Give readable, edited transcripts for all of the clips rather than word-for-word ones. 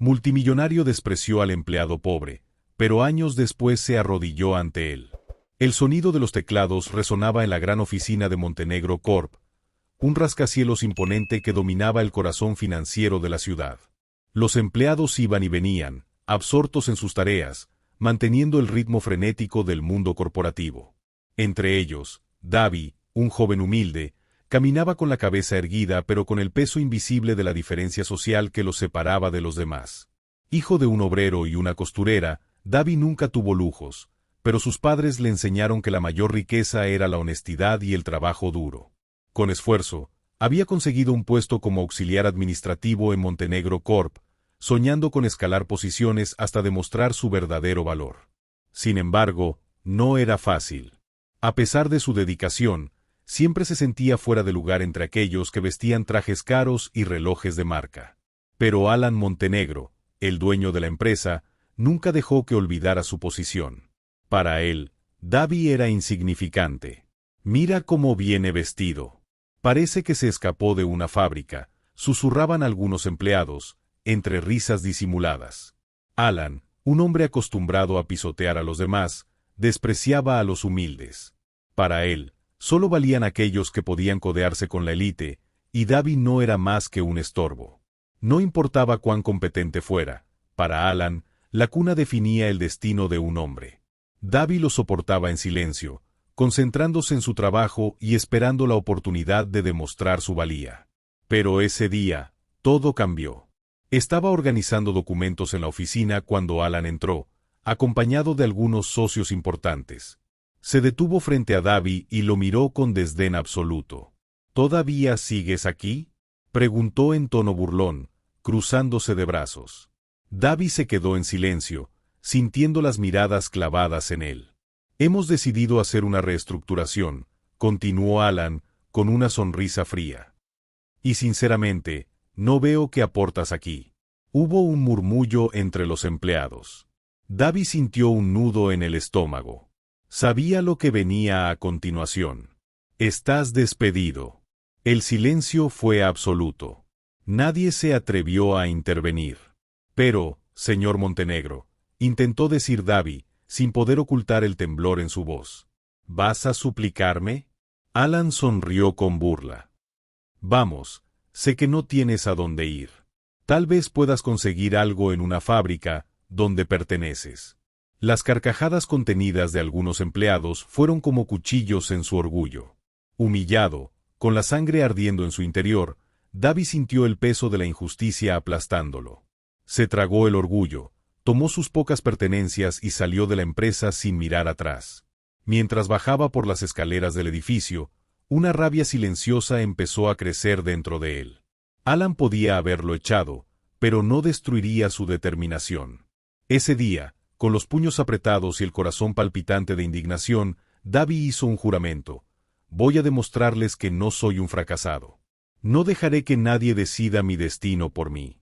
multimillonario despreció al empleado pobre, pero años después se arrodilló ante él. El sonido de los teclados resonaba en la gran oficina de Montenegro Corp, un rascacielos imponente que dominaba el corazón financiero de la ciudad. Los empleados iban y venían, absortos en sus tareas, manteniendo el ritmo frenético del mundo corporativo. Entre ellos, Davi, un joven humilde, caminaba con la cabeza erguida pero con el peso invisible de la diferencia social que los separaba de los demás. Hijo de un obrero y una costurera, Davi nunca tuvo lujos, pero sus padres le enseñaron que la mayor riqueza era la honestidad y el trabajo duro. Con esfuerzo, había conseguido un puesto como auxiliar administrativo en Montenegro Corp, soñando con escalar posiciones hasta demostrar su verdadero valor. Sin embargo, no era fácil. A pesar de su dedicación, siempre se sentía fuera de lugar entre aquellos que vestían trajes caros y relojes de marca. Pero Alan Montenegro, el dueño de la empresa, nunca dejó que olvidara su posición. Para él, Davi era insignificante. «Mira cómo viene vestido. Parece que se escapó de una fábrica», susurraban algunos empleados, entre risas disimuladas. Alan, un hombre acostumbrado a pisotear a los demás, despreciaba a los humildes. Para él, solo valían aquellos que podían codearse con la élite, y Davi no era más que un estorbo. No importaba cuán competente fuera, para Alan, la cuna definía el destino de un hombre. Davi lo soportaba en silencio, concentrándose en su trabajo y esperando la oportunidad de demostrar su valía. Pero ese día, todo cambió. Estaba organizando documentos en la oficina cuando Alan entró, acompañado de algunos socios importantes. Se detuvo frente a Davi y lo miró con desdén absoluto. «¿Todavía sigues aquí?», preguntó en tono burlón, cruzándose de brazos. Davi se quedó en silencio, sintiendo las miradas clavadas en él. «Hemos decidido hacer una reestructuración», continuó Alan, con una sonrisa fría. «Y sinceramente, no veo qué aportas aquí». Hubo un murmullo entre los empleados. Davi sintió un nudo en el estómago. Sabía lo que venía a continuación. «Estás despedido». El silencio fue absoluto. Nadie se atrevió a intervenir. «Pero, señor Montenegro», intentó decir Davi, sin poder ocultar el temblor en su voz. «¿Vas a suplicarme?». Alan sonrió con burla. «Vamos, sé que no tienes a dónde ir. Tal vez puedas conseguir algo en una fábrica, donde perteneces». Las carcajadas contenidas de algunos empleados fueron como cuchillos en su orgullo. Humillado, con la sangre ardiendo en su interior, Davi sintió el peso de la injusticia aplastándolo. Se tragó el orgullo, tomó sus pocas pertenencias y salió de la empresa sin mirar atrás. Mientras bajaba por las escaleras del edificio, una rabia silenciosa empezó a crecer dentro de él. Alan podía haberlo echado, pero no destruiría su determinación. Ese día, con los puños apretados y el corazón palpitante de indignación, Davi hizo un juramento. «Voy a demostrarles que no soy un fracasado. No dejaré que nadie decida mi destino por mí».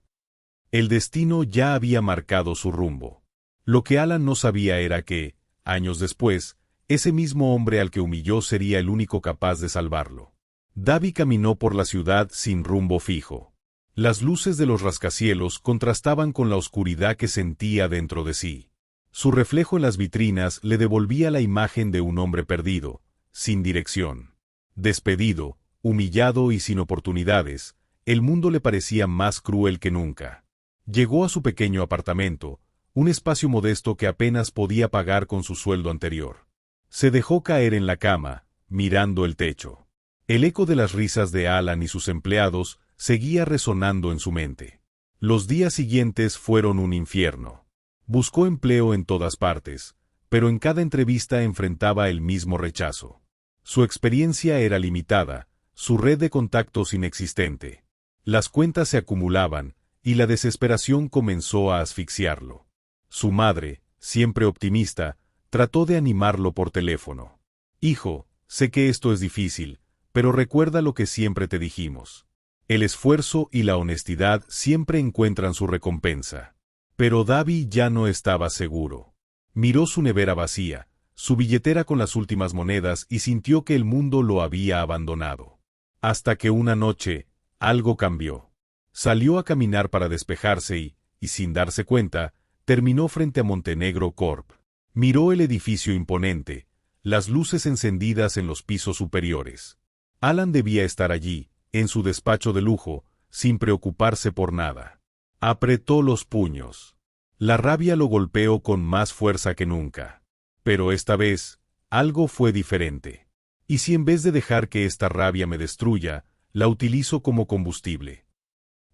El destino ya había marcado su rumbo. Lo que Alan no sabía era que, años después, ese mismo hombre al que humilló sería el único capaz de salvarlo. Davi caminó por la ciudad sin rumbo fijo. Las luces de los rascacielos contrastaban con la oscuridad que sentía dentro de sí. Su reflejo en las vitrinas le devolvía la imagen de un hombre perdido, sin dirección. Despedido, humillado y sin oportunidades, el mundo le parecía más cruel que nunca. Llegó a su pequeño apartamento, un espacio modesto que apenas podía pagar con su sueldo anterior. Se dejó caer en la cama, mirando el techo. El eco de las risas de Alan y sus empleados seguía resonando en su mente. Los días siguientes fueron un infierno. Buscó empleo en todas partes, pero en cada entrevista enfrentaba el mismo rechazo. Su experiencia era limitada, su red de contactos inexistente. Las cuentas se acumulaban, y la desesperación comenzó a asfixiarlo. Su madre, siempre optimista, trató de animarlo por teléfono. «Hijo, sé que esto es difícil, pero recuerda lo que siempre te dijimos. El esfuerzo y la honestidad siempre encuentran su recompensa». Pero Davi ya no estaba seguro. Miró su nevera vacía, su billetera con las últimas monedas y sintió que el mundo lo había abandonado. Hasta que una noche, algo cambió. Salió a caminar para despejarse y sin darse cuenta, terminó frente a Montenegro Corp. Miró el edificio imponente, las luces encendidas en los pisos superiores. Alan debía estar allí, en su despacho de lujo, sin preocuparse por nada. Apretó los puños. La rabia lo golpeó con más fuerza que nunca. Pero esta vez, algo fue diferente. ¿Y si en vez de dejar que esta rabia me destruya, la utilizo como combustible?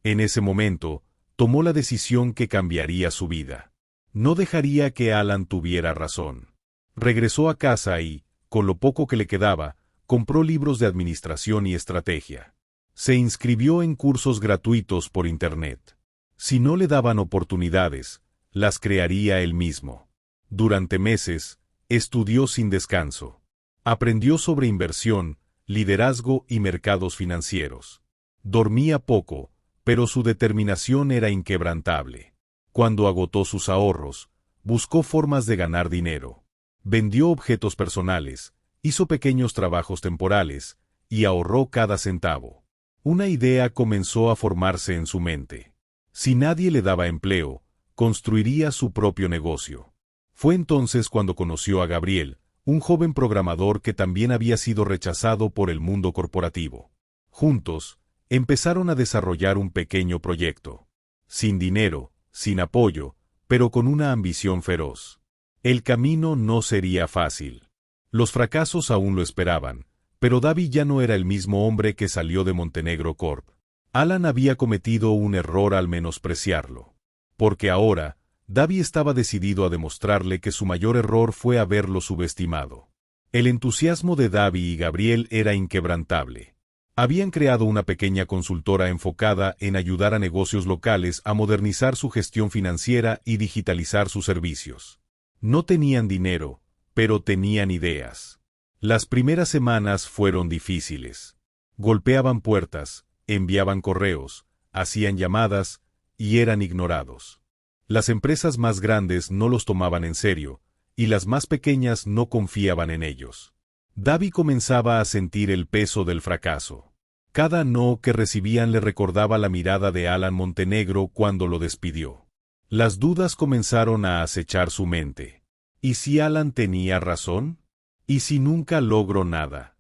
En ese momento, tomó la decisión que cambiaría su vida. No dejaría que Alan tuviera razón. Regresó a casa y, con lo poco que le quedaba, compró libros de administración y estrategia. Se inscribió en cursos gratuitos por Internet. Si no le daban oportunidades, las crearía él mismo. Durante meses, estudió sin descanso. Aprendió sobre inversión, liderazgo y mercados financieros. Dormía poco, pero su determinación era inquebrantable. Cuando agotó sus ahorros, buscó formas de ganar dinero. Vendió objetos personales, hizo pequeños trabajos temporales, y ahorró cada centavo. Una idea comenzó a formarse en su mente. Si nadie le daba empleo, construiría su propio negocio. Fue entonces cuando conoció a Gabriel, un joven programador que también había sido rechazado por el mundo corporativo. Juntos, empezaron a desarrollar un pequeño proyecto. Sin dinero, sin apoyo, pero con una ambición feroz. El camino no sería fácil. Los fracasos aún lo esperaban, pero Davi ya no era el mismo hombre que salió de Montenegro Corp. Alan había cometido un error al menospreciarlo. Porque ahora, Davi estaba decidido a demostrarle que su mayor error fue haberlo subestimado. El entusiasmo de Davi y Gabriel era inquebrantable. Habían creado una pequeña consultora enfocada en ayudar a negocios locales a modernizar su gestión financiera y digitalizar sus servicios. No tenían dinero, pero tenían ideas. Las primeras semanas fueron difíciles. Golpeaban puertas, enviaban correos, hacían llamadas, y eran ignorados. Las empresas más grandes no los tomaban en serio, y las más pequeñas no confiaban en ellos. Davi comenzaba a sentir el peso del fracaso. Cada no que recibían le recordaba la mirada de Alan Montenegro cuando lo despidió. Las dudas comenzaron a acechar su mente. ¿Y si Alan tenía razón? ¿Y si nunca logró nada?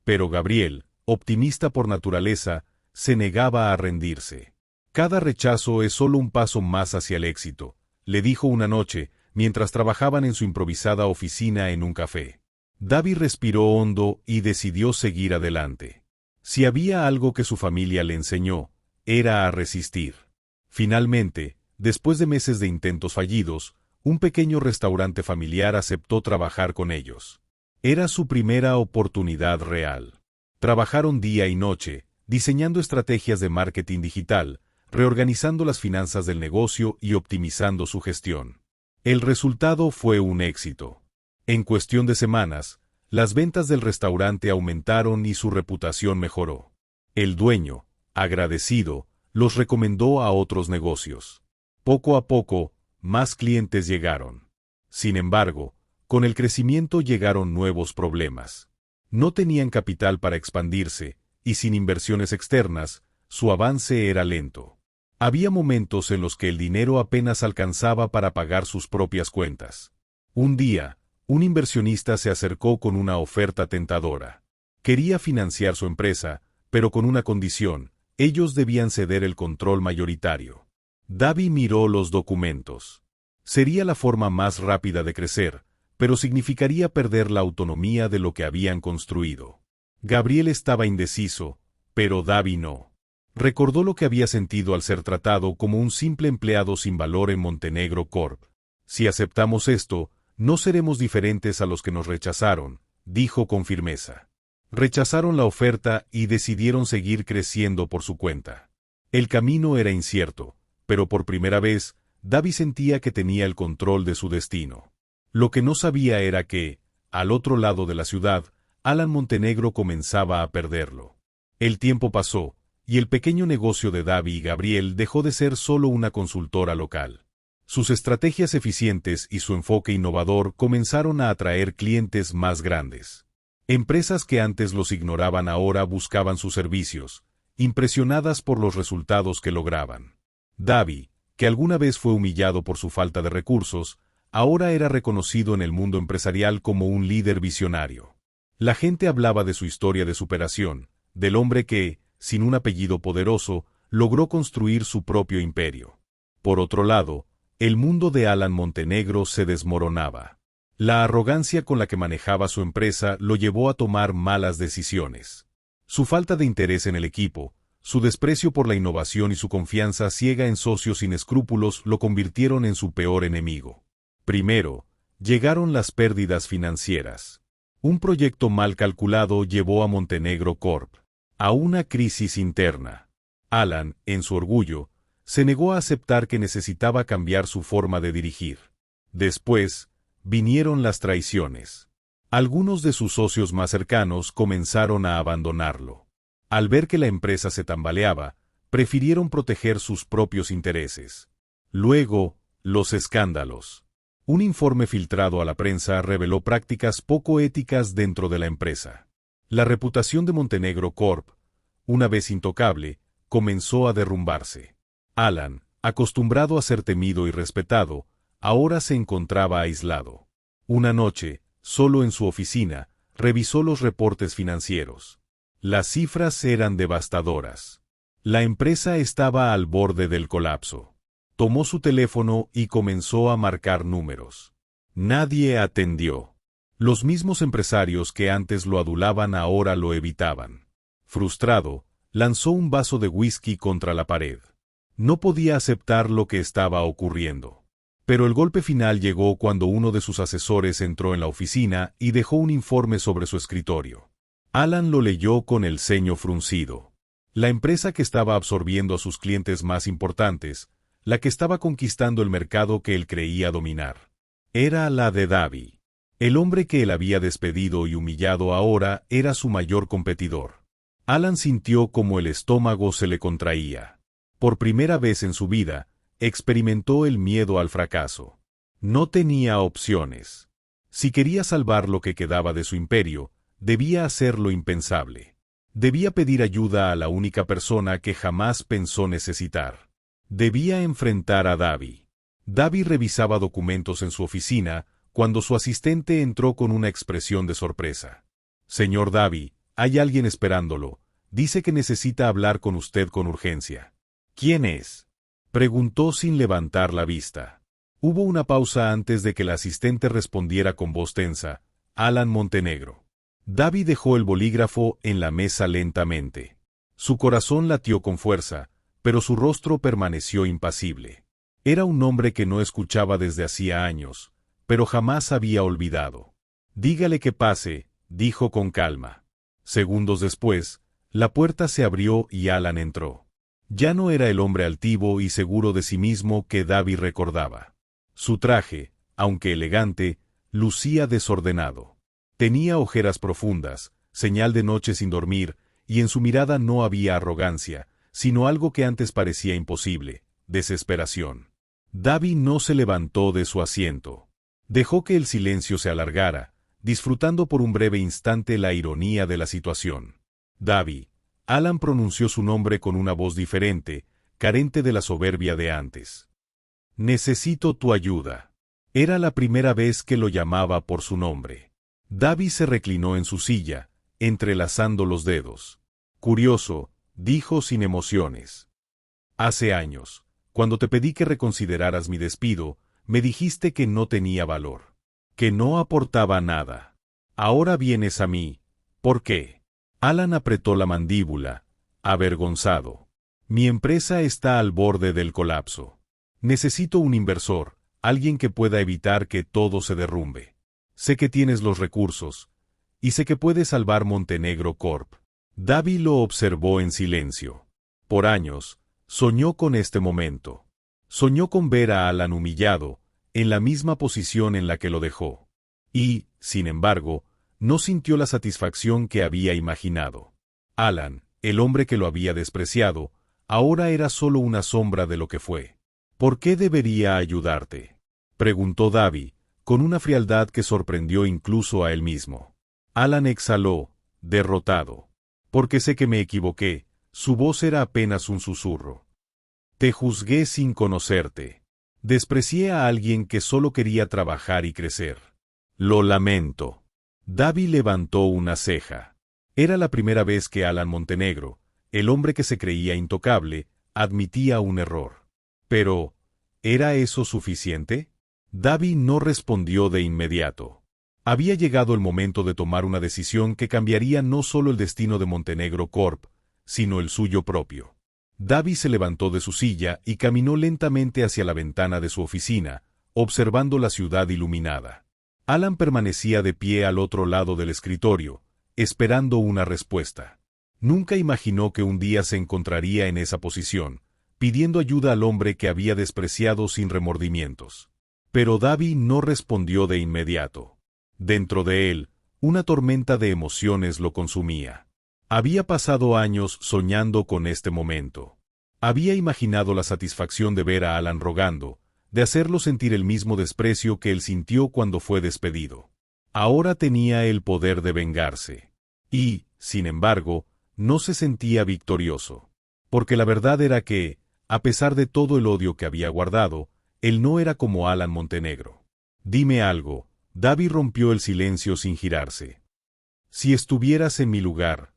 Pero Gabriel, optimista por naturaleza, se negaba a rendirse. Cada rechazo es solo un paso más hacia el éxito, le dijo una noche, mientras trabajaban en su improvisada oficina en un café. Davi respiró hondo y decidió seguir adelante. Si había algo que su familia le enseñó, era a resistir. Finalmente, después de meses de intentos fallidos, un pequeño restaurante familiar aceptó trabajar con ellos. Era su primera oportunidad real. Trabajaron día y noche, diseñando estrategias de marketing digital, reorganizando las finanzas del negocio y optimizando su gestión. El resultado fue un éxito. En cuestión de semanas, las ventas del restaurante aumentaron y su reputación mejoró. El dueño, agradecido, los recomendó a otros negocios. Poco a poco, más clientes llegaron. Sin embargo, con el crecimiento llegaron nuevos problemas. No tenían capital para expandirse, y sin inversiones externas, su avance era lento. Había momentos en los que el dinero apenas alcanzaba para pagar sus propias cuentas. Un día, un inversionista se acercó con una oferta tentadora. Quería financiar su empresa, pero con una condición: ellos debían ceder el control mayoritario. Davi miró los documentos. Sería la forma más rápida de crecer, pero significaría perder la autonomía de lo que habían construido. Gabriel estaba indeciso, pero Davi no. Recordó lo que había sentido al ser tratado como un simple empleado sin valor en Montenegro Corp. Si aceptamos esto, no seremos diferentes a los que nos rechazaron, dijo con firmeza. Rechazaron la oferta y decidieron seguir creciendo por su cuenta. El camino era incierto, pero por primera vez, Davi sentía que tenía el control de su destino. Lo que no sabía era que, al otro lado de la ciudad, Alan Montenegro comenzaba a perderlo. El tiempo pasó, y el pequeño negocio de Davi y Gabriel dejó de ser solo una consultora local. Sus estrategias eficientes y su enfoque innovador comenzaron a atraer clientes más grandes. Empresas que antes los ignoraban ahora buscaban sus servicios, impresionadas por los resultados que lograban. Davi, que alguna vez fue humillado por su falta de recursos, ahora era reconocido en el mundo empresarial como un líder visionario. La gente hablaba de su historia de superación, del hombre que, sin un apellido poderoso, logró construir su propio imperio. Por otro lado, el mundo de Alan Montenegro se desmoronaba. La arrogancia con la que manejaba su empresa lo llevó a tomar malas decisiones. Su falta de interés en el equipo, su desprecio por la innovación y su confianza ciega en socios sin escrúpulos lo convirtieron en su peor enemigo. Primero, llegaron las pérdidas financieras. Un proyecto mal calculado llevó a Montenegro Corp. a una crisis interna. Alan, en su orgullo, se negó a aceptar que necesitaba cambiar su forma de dirigir. Después, vinieron las traiciones. Algunos de sus socios más cercanos comenzaron a abandonarlo. Al ver que la empresa se tambaleaba, prefirieron proteger sus propios intereses. Luego, los escándalos. Un informe filtrado a la prensa reveló prácticas poco éticas dentro de la empresa. La reputación de Montenegro Corp., una vez intocable, comenzó a derrumbarse. Alan, acostumbrado a ser temido y respetado, ahora se encontraba aislado. Una noche, solo en su oficina, revisó los reportes financieros. Las cifras eran devastadoras. La empresa estaba al borde del colapso. Tomó su teléfono y comenzó a marcar números. Nadie atendió. Los mismos empresarios que antes lo adulaban ahora lo evitaban. Frustrado, lanzó un vaso de whisky contra la pared. No podía aceptar lo que estaba ocurriendo. Pero el golpe final llegó cuando uno de sus asesores entró en la oficina y dejó un informe sobre su escritorio. Alan lo leyó con el ceño fruncido. La empresa que estaba absorbiendo a sus clientes más importantes, la que estaba conquistando el mercado que él creía dominar, era la de Davi. El hombre que él había despedido y humillado ahora era su mayor competidor. Alan sintió como el estómago se le contraía. Por primera vez en su vida, experimentó el miedo al fracaso. No tenía opciones. Si quería salvar lo que quedaba de su imperio, debía hacer lo impensable. Debía pedir ayuda a la única persona que jamás pensó necesitar. Debía enfrentar a Davi. Davi revisaba documentos en su oficina cuando su asistente entró con una expresión de sorpresa. «Señor Davi, hay alguien esperándolo. Dice que necesita hablar con usted con urgencia». «¿Quién es?», preguntó sin levantar la vista. Hubo una pausa antes de que la asistente respondiera con voz tensa: «Alan Montenegro». Davi dejó el bolígrafo en la mesa lentamente. Su corazón latió con fuerza, pero su rostro permaneció impasible. Era un hombre que no escuchaba desde hacía años, pero jamás había olvidado. «Dígale que pase», dijo con calma. Segundos después, la puerta se abrió y Alan entró. Ya no era el hombre altivo y seguro de sí mismo que Davi recordaba. Su traje, aunque elegante, lucía desordenado. Tenía ojeras profundas, señal de noche sin dormir, y en su mirada no había arrogancia, sino algo que antes parecía imposible: desesperación. Davi no se levantó de su asiento. Dejó que el silencio se alargara, disfrutando por un breve instante la ironía de la situación. «Davi». Alan pronunció su nombre con una voz diferente, carente de la soberbia de antes. «Necesito tu ayuda». Era la primera vez que lo llamaba por su nombre. Davi se reclinó en su silla, entrelazando los dedos. «Curioso», dijo sin emociones. «Hace años, cuando te pedí que reconsideraras mi despido, me dijiste que no tenía valor, que no aportaba nada. Ahora vienes a mí. ¿Por qué?». Alan apretó la mandíbula, avergonzado. «Mi empresa está al borde del colapso. Necesito un inversor, alguien que pueda evitar que todo se derrumbe. Sé que tienes los recursos, y sé que puedes salvar Montenegro Corp». Davi lo observó en silencio. Por años, soñó con este momento. Soñó con ver a Alan humillado, en la misma posición en la que lo dejó. Y, sin embargo, no sintió la satisfacción que había imaginado. Alan, el hombre que lo había despreciado, ahora era solo una sombra de lo que fue. «¿Por qué debería ayudarte?», preguntó Davi, con una frialdad que sorprendió incluso a él mismo. Alan exhaló, derrotado. «Porque sé que me equivoqué». Su voz era apenas un susurro. Te juzgué sin conocerte. Desprecié a alguien que solo quería trabajar y crecer. Lo lamento. Davi levantó una ceja. Era la primera vez que Alan Montenegro, el hombre que se creía intocable, admitía un error. Pero, ¿era eso suficiente? Davi no respondió de inmediato. Había llegado el momento de tomar una decisión que cambiaría no solo el destino de Montenegro Corp, sino el suyo propio. Davi se levantó de su silla y caminó lentamente hacia la ventana de su oficina, observando la ciudad iluminada. Alan permanecía de pie al otro lado del escritorio, esperando una respuesta. Nunca imaginó que un día se encontraría en esa posición, pidiendo ayuda al hombre que había despreciado sin remordimientos. Pero Davi no respondió de inmediato. Dentro de él, una tormenta de emociones lo consumía. Había pasado años soñando con este momento. Había imaginado la satisfacción de ver a Alan rogando, de hacerlo sentir el mismo desprecio que él sintió cuando fue despedido. Ahora tenía el poder de vengarse. Y, sin embargo, no se sentía victorioso. Porque la verdad era que, a pesar de todo el odio que había guardado, él no era como Alan Montenegro. Dime algo. Davi rompió el silencio sin girarse. Si estuvieras en mi lugar,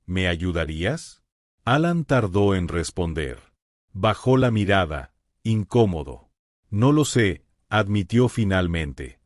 ¿me ayudarías? Alan tardó en responder. Bajó la mirada, incómodo. No lo sé, admitió finalmente.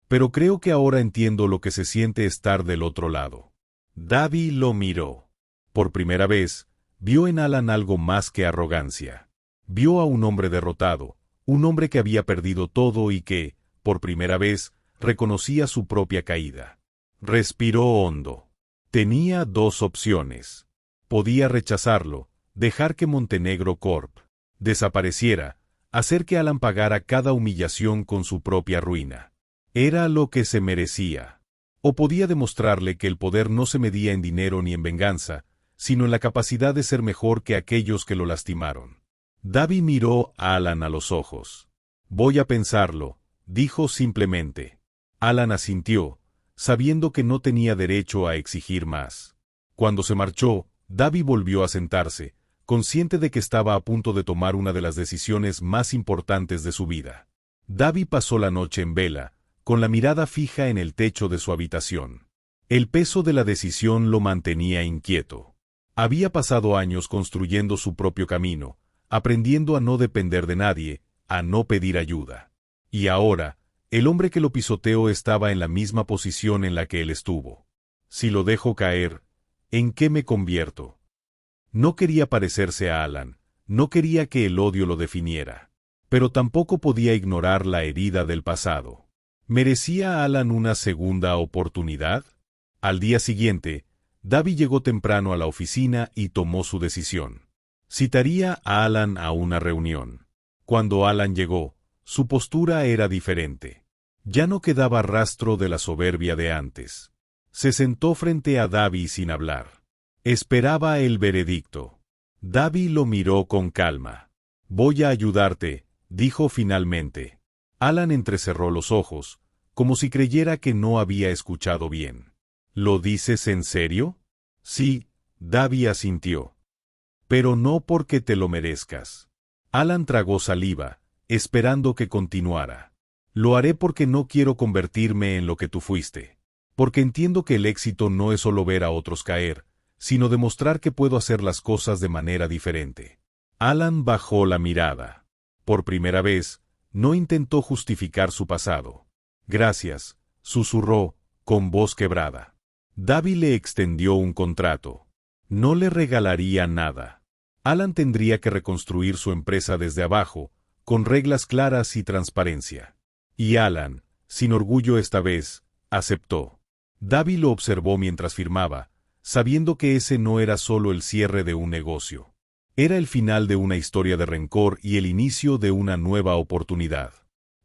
Pero creo que ahora entiendo lo que se siente estar del otro lado. Davi lo miró. Por primera vez, vio en Alan algo más que arrogancia. Vio a un hombre derrotado, un hombre que había perdido todo y que, por primera vez, reconocía su propia caída. Respiró hondo. Tenía dos opciones. Podía rechazarlo, dejar que Montenegro Corp. Desapareciera, hacer que Alan pagara cada humillación con su propia ruina. Era lo que se merecía. O podía demostrarle que el poder no se medía en dinero ni en venganza, sino en la capacidad de ser mejor que aquellos que lo lastimaron. Davi miró a Alan a los ojos. Voy a pensarlo, dijo simplemente. Alan asintió, sabiendo que no tenía derecho a exigir más. Cuando se marchó, Davi volvió a sentarse, consciente de que estaba a punto de tomar una de las decisiones más importantes de su vida. Davi pasó la noche en vela, con la mirada fija en el techo de su habitación. El peso de la decisión lo mantenía inquieto. Había pasado años construyendo su propio camino, aprendiendo a no depender de nadie, a no pedir ayuda. Y ahora, el hombre que lo pisoteó estaba en la misma posición en la que él estuvo. Si lo dejo caer, ¿en qué me convierto? No quería parecerse a Alan, no quería que el odio lo definiera. Pero tampoco podía ignorar la herida del pasado. ¿Merecía Alan una segunda oportunidad? Al día siguiente, Davi llegó temprano a la oficina y tomó su decisión. Citaría a Alan a una reunión. Cuando Alan llegó, su postura era diferente. Ya no quedaba rastro de la soberbia de antes. Se sentó frente a Davi sin hablar. Esperaba el veredicto. Davi lo miró con calma. Voy a ayudarte, dijo finalmente. Alan entrecerró los ojos, como si creyera que no había escuchado bien. ¿Lo dices en serio? Sí, Davi asintió. Pero no porque te lo merezcas. Alan tragó saliva, esperando que continuara. Lo haré porque no quiero convertirme en lo que tú fuiste. Porque entiendo que el éxito no es solo ver a otros caer, sino demostrar que puedo hacer las cosas de manera diferente. Alan bajó la mirada. Por primera vez, no intentó justificar su pasado. Gracias, susurró, con voz quebrada. Davi le extendió un contrato. No le regalaría nada. Alan tendría que reconstruir su empresa desde abajo, con reglas claras y transparencia. Y Alan, sin orgullo esta vez, aceptó. Davi lo observó mientras firmaba, sabiendo que ese no era solo el cierre de un negocio. Era el final de una historia de rencor y el inicio de una nueva oportunidad.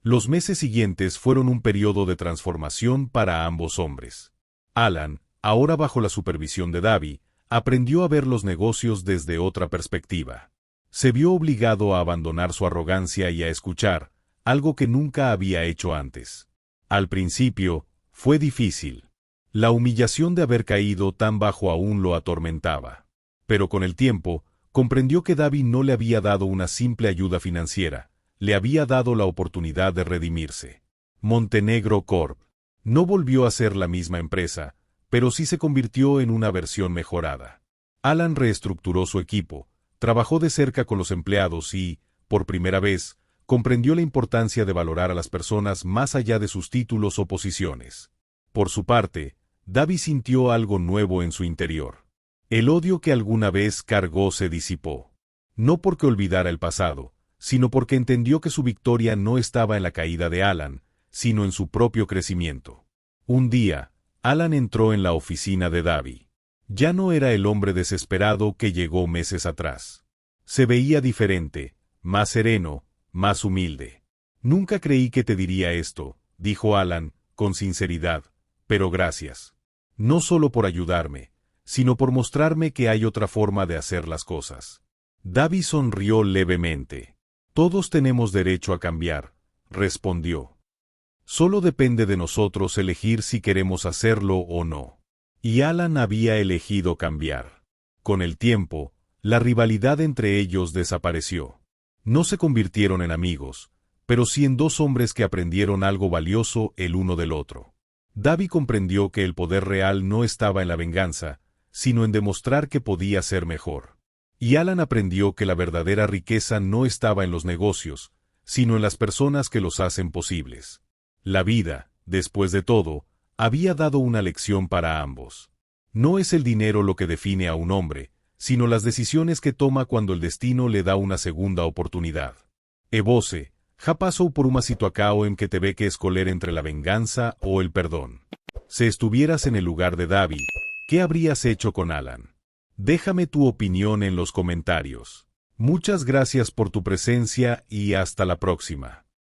Los meses siguientes fueron un periodo de transformación para ambos hombres. Alan, ahora bajo la supervisión de Davi, aprendió a ver los negocios desde otra perspectiva. Se vio obligado a abandonar su arrogancia y a escuchar, algo que nunca había hecho antes. Al principio, fue difícil. La humillación de haber caído tan bajo aún lo atormentaba. Pero con el tiempo, Comprendió que Davy no le había dado una simple ayuda financiera, le había dado la oportunidad de redimirse. Montenegro Corp. No volvió a ser la misma empresa, pero sí se convirtió en una versión mejorada. Alan reestructuró su equipo, trabajó de cerca con los empleados y, por primera vez, comprendió la importancia de valorar a las personas más allá de sus títulos o posiciones. Por su parte, Davy sintió algo nuevo en su interior. El odio que alguna vez cargó se disipó. No porque olvidara el pasado, sino porque entendió que su victoria no estaba en la caída de Alan, sino en su propio crecimiento. Un día, Alan entró en la oficina de Davy. Ya no era el hombre desesperado que llegó meses atrás. Se veía diferente, más sereno, más humilde. «Nunca creí que te diría esto», dijo Alan, con sinceridad, «pero gracias. No solo por ayudarme, sino por mostrarme que hay otra forma de hacer las cosas». Davy sonrió levemente. «Todos tenemos derecho a cambiar», respondió. «Solo depende de nosotros elegir si queremos hacerlo o no». Y Alan había elegido cambiar. Con el tiempo, la rivalidad entre ellos desapareció. No se convirtieron en amigos, pero sí en dos hombres que aprendieron algo valioso el uno del otro. Davy comprendió que el poder real no estaba en la venganza, sino en demostrar que podía ser mejor. Y Alan aprendió que la verdadera riqueza no estaba en los negocios, sino en las personas que los hacen posibles. La vida, después de todo, había dado una lección para ambos. No es el dinero lo que define a un hombre, sino las decisiones que toma cuando el destino le da una segunda oportunidad. E voce, ja passou por una situación en que te ve que escoger entre la venganza o el perdón. Si estuvieras en el lugar de Davy, ¿qué habrías hecho con Alan? Déjame tu opinión en los comentarios. Muchas gracias por tu presencia y hasta la próxima.